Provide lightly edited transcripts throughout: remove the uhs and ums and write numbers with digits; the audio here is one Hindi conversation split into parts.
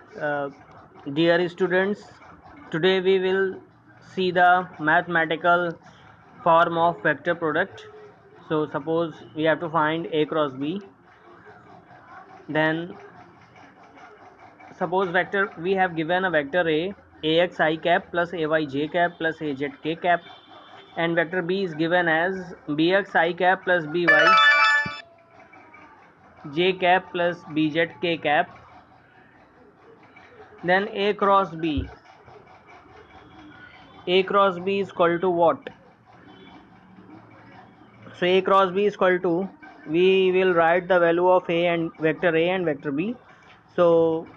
Dear students, today we will see the mathematical form of vector product. So suppose we have to find A cross B, then suppose vector we have given a vector A ax I cap plus ay j cap plus az k cap, and vector B is given as bx I cap plus by j cap plus bz k cap. Then A cross B is equal to what? So A cross B is equal to, we will write the value of A and vector A and vector B. So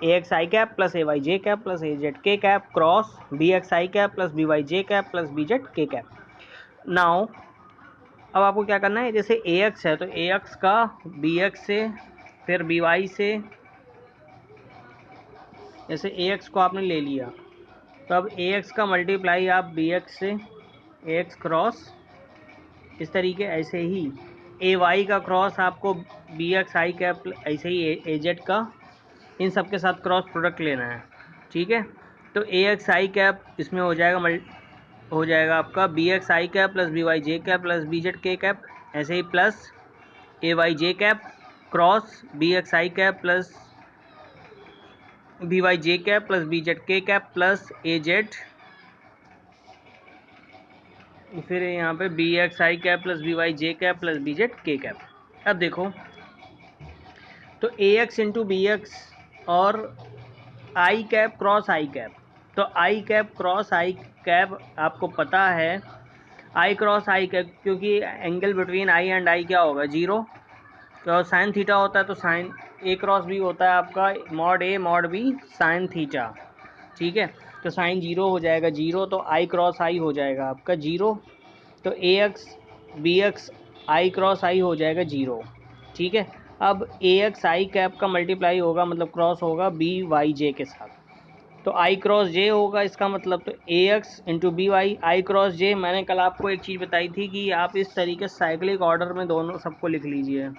ax I cap plus ay j cap plus az k cap cross bx I cap plus by j cap plus bz k cap. Now अब आपको क्या करना है, जैसे ax है तो ax का bx से फिर by से, जैसे ax को आपने ले लिया तो अब ax का मल्टीप्लाई आप bx से ax क्रॉस इस तरीके, ऐसे ही ए वाई का क्रॉस आपको बी एक्स आई कैप, ऐसे ही ए जेड का, इन सब के साथ क्रॉस प्रोडक्ट लेना है। ठीक है, तो ए एक्स आई कैप इसमें हो जाएगा आपका बी एक्स आई कैप प्लस बी वाई जे कैप प्लस बी जेड के कैप, ऐसे ही प्लस ए वाई जे कैप क्रॉस बी एक्स आई कैप प्लस बी वाई जे कैप प्लस बी जेड के कैप प्लस ए जेड, फिर यहाँ पे बी एक्स आई कैप प्लस बी वाई जे कैप प्लस बी जेड के कैप। अब देखो तो A X into B x और आई कैप क्रॉस आई कैप, तो आई कैप क्रॉस आई कैप आपको पता है, आई क्रॉस आई कैप क्योंकि angle between I and I क्या होगा, जीरो, तो साइन थीटा होता है, तो साइन ए क्रॉस बी होता है आपका mod A mod B sine theta. ठीक है, तो साइन जीरो हो जाएगा जीरो, तो आई क्रॉस आई हो जाएगा आपका जीरो, तो A X B x I cross आई हो जाएगा जीरो। ठीक है, अब ए एक्स आई कैप का मल्टीप्लाई होगा, मतलब क्रॉस होगा बी वाई जे के साथ, तो आई क्रॉस जे होगा, इसका मतलब तो A X into B Y I cross जे। मैंने कल आपको एक चीज़ बताई थी कि आप इस तरीके साइक्लिक ऑर्डर में दोनों सबको लिख लीजिए,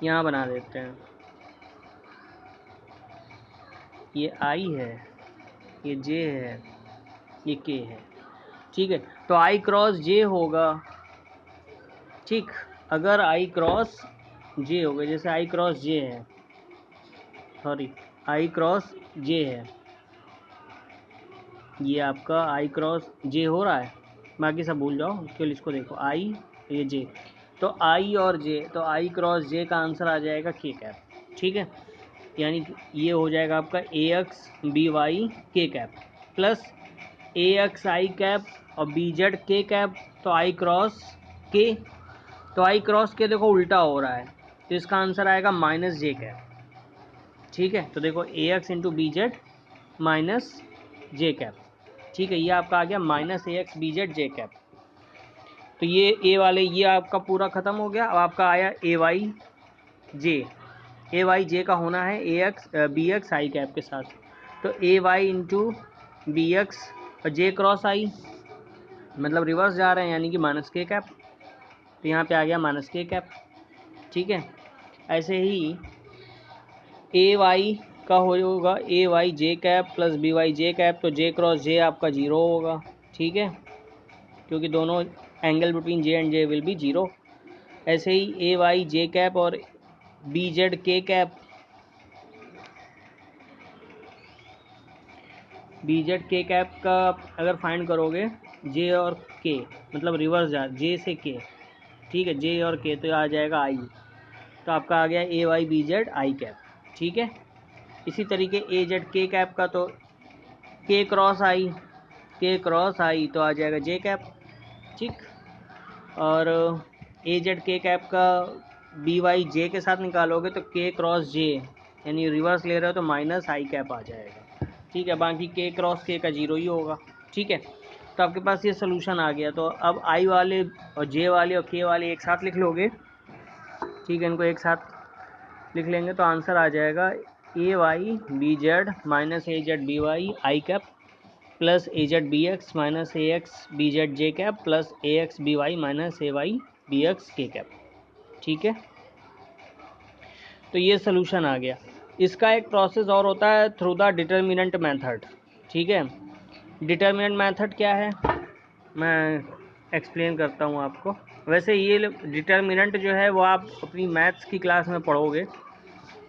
यहाँ बना देते हैं, ये आई है, ये जे है, ये के है। ठीक है, तो आई क्रॉस जे होगा, ठीक, अगर आई क्रॉस जे होगा, जैसे आई क्रॉस जे है, सॉरी आई क्रॉस जे है, ये आपका आई क्रॉस जे हो रहा है, बाकी सब भूल जाओ, केवल इसको देखो आई, ये जे, तो आई और जे, तो आई क्रॉस जे का आंसर आ जाएगा के कैप। ठीक है, यानी ये हो जाएगा आपका ए एक्स बी वाई के कैप प्लस ए एक्स आई कैप और बी जेड के कैप, तो आई क्रॉस के, तो आई क्रॉस के देखो उल्टा हो रहा है, तो इसका आंसर आएगा माइनस जे कैप। ठीक है, तो देखो A X into B Z minus J cap. ठीक है, ये आपका आ गया minus A X B Z J cap. तो ये ए वाले ये आपका पूरा ख़त्म हो गया। अब आपका आया ए वाई जे, ए वाई जे का होना है ए एक्स बी एक्स आई कैप के साथ, तो ए वाई इंटू बी एक्स और जे क्रॉस आई, मतलब रिवर्स जा रहे हैं, यानी कि माइनस के कैप, तो यहाँ पे आ गया माइनस के कैप। ठीक है, ऐसे ही ए वाई का होगा ए वाई जे कैप प्लस बी वाई जे कैप, तो जे क्रॉस जे आपका जीरो होगा। ठीक है, क्योंकि दोनों angle between J and J will be zero. ऐसे ही ए वाई जे कैप और बी जेड के कैप, बी जेड के कैप का अगर फाइंड करोगे जे और के, मतलब रिवर्स जा जे से के, ठीक है, जे और के, तो आ जाएगा आई, तो आपका आ गया A Y B Z I cap. ठीक है, इसी तरीके ए जेड के कैप का, तो के क्रॉस आई, के क्रॉस आई तो आ जाएगा जे कैप। ठीक, और ए जेड के कैप का बी वाई जे के साथ निकालोगे तो के क्रॉस जे, यानी रिवर्स ले रहे हो तो माइनस आई कैप आ जाएगा। ठीक है, बाकी के क्रॉस के का जीरो ही होगा। ठीक है, तो आपके पास ये सोल्यूशन आ गया। तो अब आई वाले और जे वाले और के वाले एक साथ लिख लोगे। ठीक है, इनको एक साथ लिख लेंगे तो आंसर आ जाएगा ए Y B Z minus A Z B Y I cap plus A Z B x minus A X B Z J cap plus A X B Y minus A Y B x के कैप। ठीक है, तो ये सोल्यूशन आ गया। इसका एक प्रोसेस और होता है थ्रू द डिटर्मिनेंट मेथड। ठीक है, डिटर्मिनेंट मेथड क्या है मैं एक्सप्लेन करता हूँ आपको। वैसे ये डिटर्मिनेंट जो है वो आप अपनी मैथ्स की क्लास में पढ़ोगे।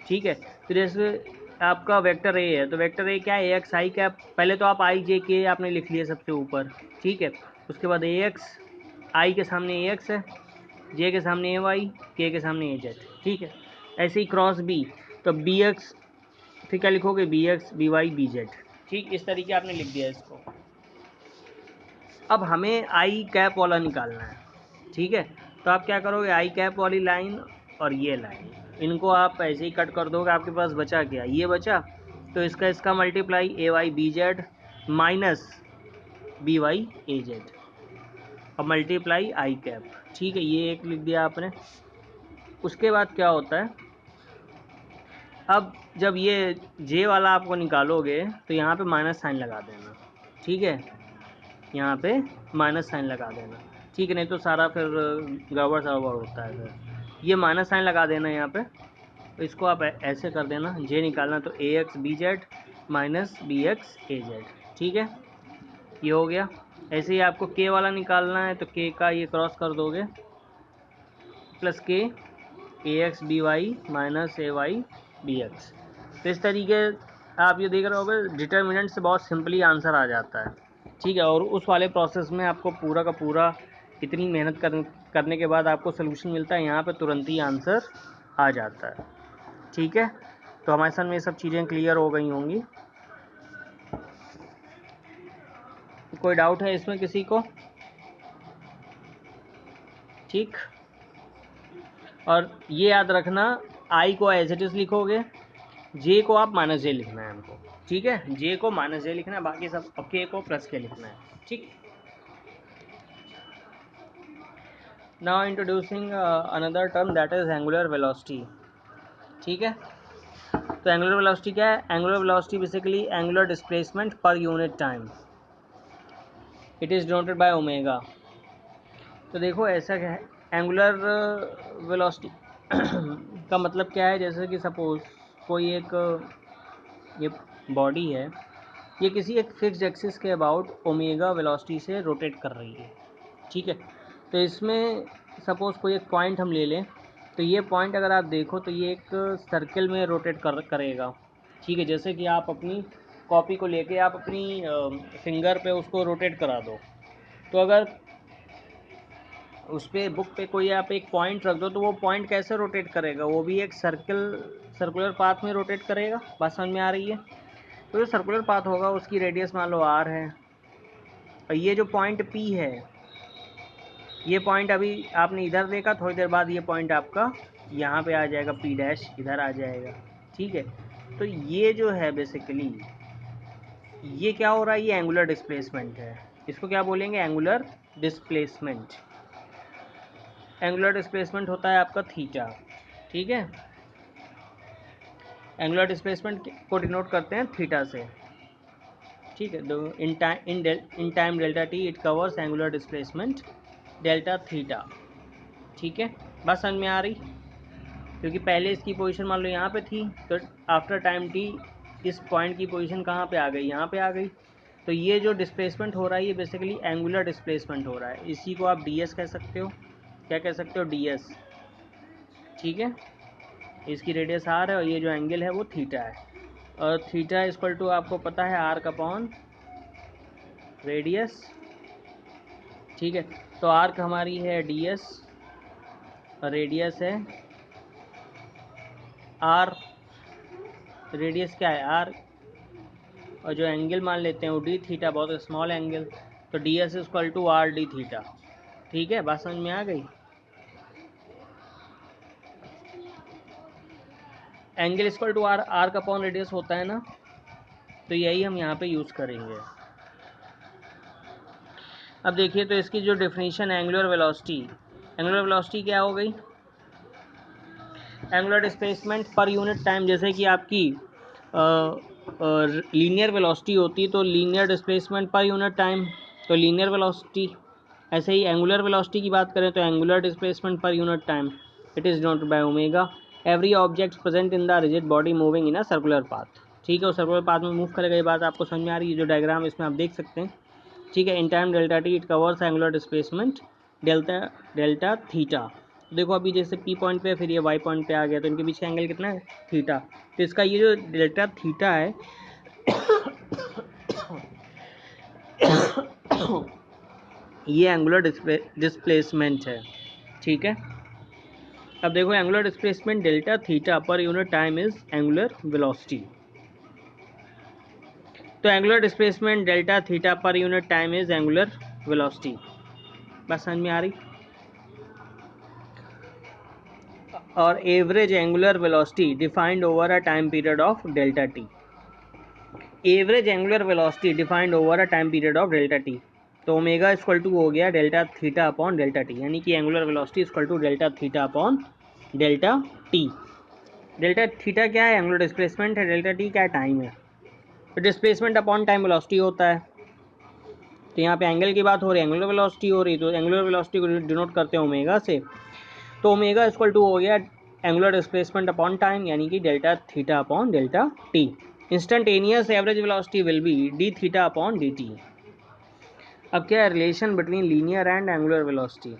ठीक है, तो जैसे आपका वेक्टर ए है, तो वेक्टर ए क्या है, ए एक्स आई कैप। पहले तो आप आई जे के आपने लिख लिया सबसे ऊपर। ठीक है, उसके बाद ए एक्स, आई के सामने ए एक्स है, जे के सामने ए वाई, के सामने ए जेड। ठीक है, ऐसे ही क्रॉस बी, तो बी एक्स फिर क्या लिखोगे, B X B Y B Z. ठीक, इस तरीके आपने लिख दिया इसको। अब हमें आई कैप वाला निकालना है। ठीक है, तो आप क्या करोगे, आई कैप वाली लाइन और ये लाइन, इनको आप ऐसे ही कट कर दोगे। आपके पास बचा क्या, ये बचा, तो इसका multiply A Y B Z minus B Y A Z और मल्टीप्लाई आई कैप। ठीक है, ये एक लिख दिया आपने। उसके बाद क्या होता है, अब जब ये जे वाला आपको निकालोगे तो यहाँ पे माइनस साइन लगा देना। ठीक है, यहाँ पे माइनस साइन लगा देना। ठीक है, नहीं तो सारा फिर गड़बड़ सड़बड़ होता है। फिर ये माइनस साइन लगा देना यहाँ पे, तो इसको आप ऐसे कर देना, जे निकालना तो A X B Z minus B X A Z. ठीक है, ये हो गया। ऐसे ही आपको के वाला निकालना है, तो के का ये क्रॉस कर दोगे, प्लस के ए एक्स बी वाई माइनस ए वाई बी एक्स। तो इस तरीके आप ये देख रहे होगे, डिटर्मिनेंट से बहुत सिंपली आंसर आ जाता है। ठीक है, और उस वाले प्रोसेस में आपको पूरा का पूरा इतनी मेहनत करने के बाद आपको सोल्यूशन मिलता है, यहाँ पे तुरंत ही आंसर आ जाता है। ठीक है, तो हमारे सामने ये सब चीज़ें क्लियर हो गई होंगी। कोई डाउट है इसमें किसी को? ठीक, और ये याद रखना, आई को एज इट इज़ लिखोगे, जे को आप माइनस जे लिखना है हमको। ठीक है, जे को माइनस जे लिखना है, बाकी सब के को प्लस के लिखना है। ठीक, now introducing another term that is angular velocity. ठीक है, तो एंगुलर वेलोसिटी क्या है, angular velocity basically angular displacement पर unit time, it is denoted by omega. तो देखो ऐसा क्या है, एंगुलर वेलोसिटी का मतलब क्या है, जैसे कि सपोज कोई एक ये बॉडी है, ये किसी एक फिक्स्ड एक्सिस के अबाउट ओमेगा वेलोसिटी से रोटेट कर रही है। ठीक है, तो इसमें सपोज कोई एक पॉइंट हम ले लें, तो ये पॉइंट अगर आप देखो तो ये एक सर्कल में रोटेट करेगा। ठीक है, जैसे कि आप अपनी कॉपी को लेके आप अपनी फिंगर पे उसको रोटेट करा दो, तो अगर उस पर बुक पे कोई आप एक पॉइंट रख दो, तो वो पॉइंट कैसे रोटेट करेगा, वो भी एक सर्कुलर पाथ में रोटेट करेगा। बात समझ में आ रही है? तो जो सर्कुलर पाथ होगा उसकी रेडियस मान लो आर है, और ये जो पॉइंट पी है, ये पॉइंट अभी आपने इधर देखा, थोड़ी देर बाद ये पॉइंट आपका यहाँ पे आ जाएगा, पी डैश इधर आ जाएगा। ठीक है, तो ये जो है बेसिकली ये क्या हो रहा है, ये एंगुलर डिस्प्लेसमेंट है। इसको क्या बोलेंगे, एंगुलर डिस्प्लेसमेंट। एंगुलर डिस्प्लेसमेंट होता है आपका थीटा। ठीक है, एंगुलर डिस्प्लेसमेंट को डिनोट करते हैं थीटा से। ठीक है, तो in time delta T it covers angular displacement delta theta. ठीक है, बात समझ में आ रही? क्योंकि पहले इसकी पोजीशन मान लो यहाँ पे थी, तो आफ्टर टाइम टी इस पॉइंट की पोजीशन कहाँ पे आ गई, यहाँ पे आ गई। तो ये जो डिस्प्लेसमेंट हो रहा है ये बेसिकली एंगुलर डिस्प्लेसमेंट हो रहा है। इसी को आप ds कह सकते हो। क्या कह सकते हो, ds। ठीक है, इसकी रेडियस r है और ये जो एंगल है वो थीटा है, और थीटा इक्वल टू आपको पता है r का अपॉन रेडियस। ठीक है, तो आर्क हमारी है ds और रेडियस है r। रेडियस क्या है, r, और जो एंगल मान लेते हैं वो डी थीटा, बहुत स्मॉल एंगल, तो D S equal to R D theta. ठीक है, बात समझ में आ गई? Angle equal to R, R का अपॉन रेडियस होता है ना, तो यही हम यहाँ पे यूज़ करेंगे। अब देखिए, तो इसकी जो डेफिनेशन है एंगुलर वेलोसिटी क्या हो गई, एंगुलर डिस्प्लेसमेंट पर यूनिट टाइम। जैसे कि आपकी लीनियर वेलोसिटी होती है, तो लीनियर डिस्प्लेसमेंट पर यूनिट टाइम, तो लीनियर वेलोसिटी। ऐसे ही एंगुलर वेलोसिटी की बात करें तो एंगुलर डिस्प्लेसमेंट पर unit time, it is denoted by omega. Every object present in the rigid body moving in a circular path. ठीक है, वो सर्कुलर पाथ में मूव करेगा, ये बात आपको समझ में आ रही है। जो डायग्राम इसमें आप देख सकते हैं, ठीक है। In time delta T it covers angular displacement delta theta. देखो अभी जैसे पी पॉइंट पे फिर ये वाई पॉइंट पे आ गया, तो इनके बीच का एंगल कितना है, थीटा। तो इसका ये जो डेल्टा थीटा है ये एंगुलर डिस्प्लेसमेंट है, ठीक है। अब देखो angular displacement delta theta per unit time is angular velocity. तो angular displacement delta theta per unit time is angular velocity. बस समझ में आ रही। और average angular velocity defined over a time period of delta T. Average angular velocity defined over a time period of delta T. तो ओमेगा इक्वल टू हो गया delta theta upon delta T, यानी कि angular velocity equal to delta theta upon delta T. Delta theta क्या है, एंगुलर डिस्प्लेसमेंट है। डेल्टा टी क्या टाइम है। तो डिस्प्लेसमेंट अपॉन टाइम वेलोसिटी होता है। तो यहाँ पे एंगल की बात हो रही है, एंगुलर वेलोसिटी हो रही, तो एंगुलर वेलोसिटी को डिनोट करते हैं ओमेगा से। तो ओमेगा इक्वल टू हो गया एंगुलर डिस्प्लेसमेंट अपॉन टाइम, यानी कि delta theta upon delta T. Instantaneous average velocity will be D theta upon D T. अब क्या है relation between linear and angular velocity.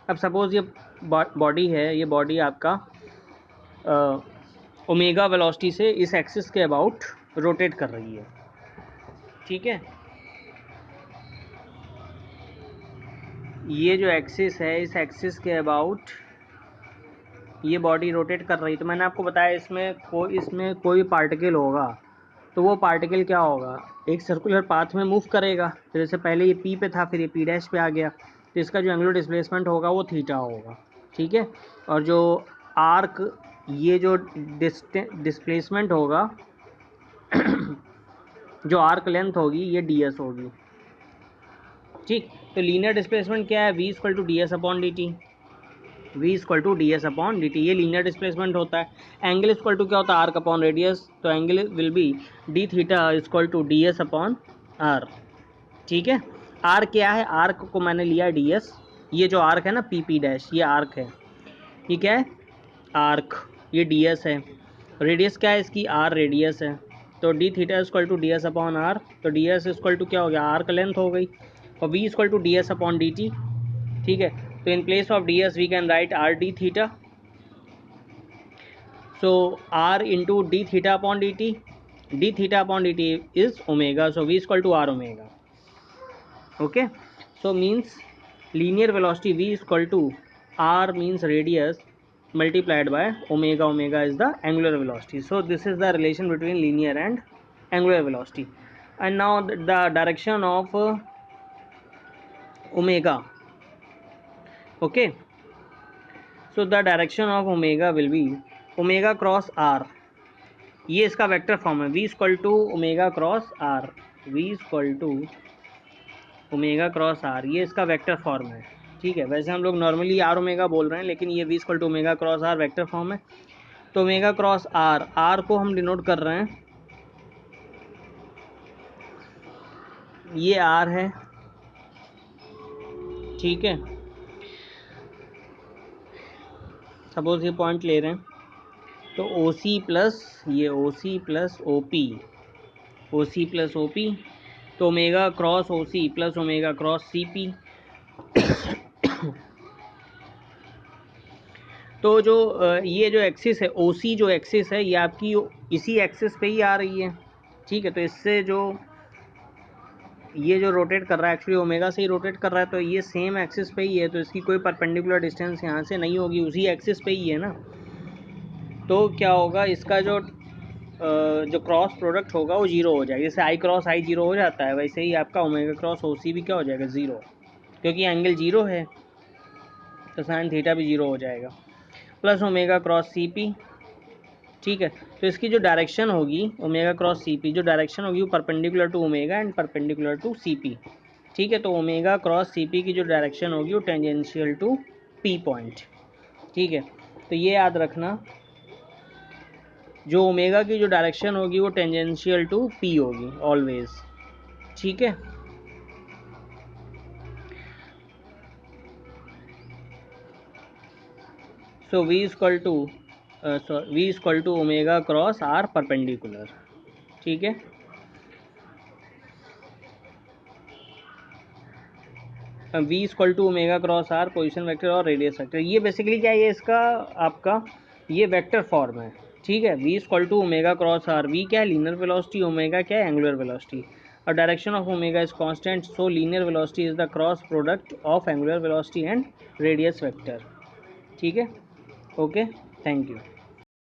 अब सपोज ये बॉडी है, ये बॉडी आपका ओमेगा वेलोसिटी से इस एक्सिस के अबाउट रोटेट कर रही है, ठीक है। ये जो एक्सिस है, इस एक्सिस के अबाउट ये बॉडी रोटेट कर रही। तो मैंने आपको बताया इसमें कोई पार्टिकल होगा, तो वो पार्टिकल क्या होगा, एक सर्कुलर पाथ में मूव करेगा। तो जैसे पहले ये पी पे था, फिर ये पी डैश पे आ गया, तो इसका जो एंगुलर डिस्प्लेसमेंट होगा वो थीटा होगा, ठीक है। और जो आर्क, ये जो डिस्प्लेसमेंट होगा जो आर्क लेंथ होगी ये डी एस होगी, ठीक। तो लीनियर डिस्प्लेसमेंट क्या है, V equal to D S upon D T. V equal to D S upon D T, ये लीनियर डिस्प्लेसमेंट होता है। एंगल इक्वल टू क्या होता है, आर्क अपॉन रेडियस। तो angle will be D theta equal to D S upon R, ठीक है। आर क्या है, आर्क को मैंने लिया डी एस। ये जो आर्क है ना पी पी डैश, ये आर्क है, ये क्या है आर्क, ये डी एस है। रेडियस क्या है इसकी, आर रेडियस है। तो D theta equal to D S upon R. तो डी एस इक्वल टू क्या हो गया, आर्क लेंथ हो गई। और V equal to D S upon D T, ठीक है। तो in place of D S we can write R D theta. So R into D theta upon D T, D theta upon D T is omega, so V equal to R omega, okay. So means linear velocity v equal to r means radius multiplied by omega. Omega is the angular velocity. So this is the relation between linear and angular velocity. And now the direction of omega, okay. So the direction of omega will be omega cross r. ये इसका वेक्टर फॉर्म है, v equal to omega cross r, v equal to omega cross r, ये इसका वेक्टर फॉर्म है, ठीक है। वैसे हम लोग नॉर्मली आर ओमेगा बोल रहे हैं, लेकिन ये v equal to omega cross r vector form है। तो ओमेगा क्रॉस r, r को हम डिनोट कर रहे हैं, ये r है, ठीक है। सपोज ये पॉइंट ले रहे हैं, तो OC प्लस ये OC plus OP, OC plus OP, तो omega cross OC plus omega cross CP। तो जो ये जो एक्सिस है OC, जो एक्सिस है ये आपकी इसी एक्सिस पे ही आ रही है, ठीक है। तो इससे जो ये जो रोटेट कर रहा है एक्चुअली ओमेगा से ही रोटेट कर रहा है, तो ये सेम एक्सिस पे ही है, तो इसकी कोई परपेंडिकुलर डिस्टेंस यहाँ से नहीं होगी, उसी एक्सिस पे ही है ना। तो क्या होगा, इसका जो क्रॉस प्रोडक्ट होगा वो जीरो हो जाएगा। जैसे आई क्रॉस आई जीरो हो जाता है, वैसे ही आपका ओमेगा क्रॉस OC भी क्या हो जाएगा, ज़ीरो, क्योंकि एंगल जीरो है, तो साइन थीटा भी जीरो हो जाएगा। प्लस ओमेगा क्रॉस CP, ठीक है। तो इसकी जो डायरेक्शन होगी ओमेगा क्रॉस CP, जो डायरेक्शन होगी वो perpendicular to omega and perpendicular to CP, ठीक है। तो ओमेगा क्रॉस CP की जो डायरेक्शन होगी वो टेंजेंशियल टू P पॉइंट, ठीक है। तो ये याद रखना, जो ओमेगा की जो डायरेक्शन होगी वो टेंजेंशियल टू P होगी ऑलवेज, ठीक है। So V equal to v equal to omega cross R perpendicular, ठीक है। v equal to omega cross R position vector और रेडियस वेक्टर, ये बेसिकली क्या है, ये इसका आपका ये वेक्टर फॉर्म है, ठीक है। v equal to omega cross R, v क्या है लीनियर वेलोसिटी, ओमेगा क्या है एंगुलर वेलोसिटी, और direction of omega is constant, so linear velocity is the cross product of angular velocity and radius vector, ठीक है। Okay, thank you.